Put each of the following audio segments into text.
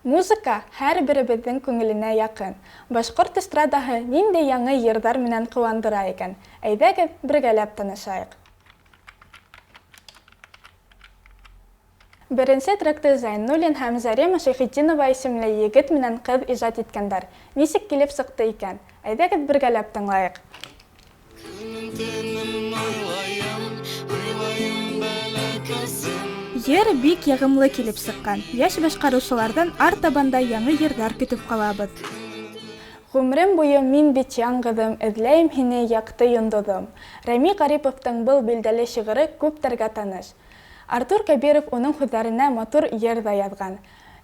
Музыка һәр беребезнең күңеленә якын. Башҡорт эстрадаһы ниндәй яңы йырҙар менән ҡыуандыра икән? Әйҙәгеҙ, бергәләп танышайыҡ. Беренсе тректы Зайнуллин һәм Зарема Шәйхетдинова исемле егет менән ҡыҙ ижад иткәндәр. Нисек килеп сыҡты икән? Әйҙәгеҙ, бергәләп тыңлайыҡ. Йыр бик яғымлы килеп сыҡҡан. Йәш башҡарыусыларҙан артабанда яңы йырҙар көтөп ҡалабыҙ. Ғүмрем буйы мин бит яңғыҙым, эҙләйем һине яҡты йондоҙом. Рәми Ҡариповтың был билдәле шиғыры күптәргә таныш. Артур Кәбиров уның һүҙҙәренә матур йыр ҙа яҙған.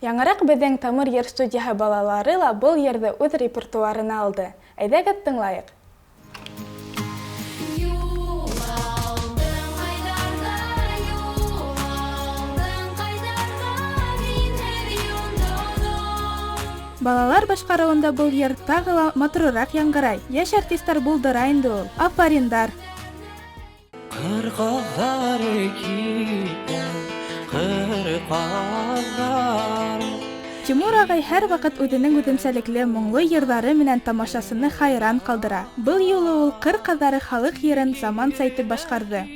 Яңыраҡ беҙҙең Тамыр йыр студияһы балалары ла был йырҙы үҙ репертуарына алды. Әйҙәгеҙ тыңлайыҡ. Балалар башҡарыуында был йыр тағы ла матурыраҡ яңғырай. Йәш артистар булдыра инде ул. Афариндар. Тимур ағай һәр ваҡыт үҙенең үҙенсәлекле моңло йырҙары менән тамашасыны хайран ҡалдыра. Был юлы ул ҡыр ҡаҙҙары халыҡ йырын заманса итеп башҡарҙы.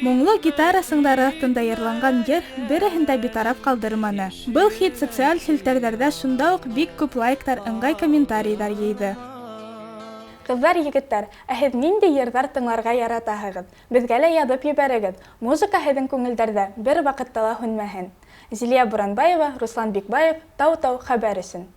Моңло гитара сыңдары аҫтында йырланған йыр береһен дә битараф ҡалдырманы. Был хит социаль селтәрҙәрҙә шунда уҡ бик күп лайктар, ыңғай комментарийҙар йыйҙы. Ҡыҙҙар, егеттәр, ә һеҙ ниндәй йырҙар тыңларға яратаһығыҙ? Беҙгә лә яҙып ебәрегеҙ. Музыка һеҙҙең күңелдәрҙә бер ваҡытта ла һүнмәһен. Зилиә Буранбаева, Руслан Бикбаев, Тау-Тау хәбәр өсөн.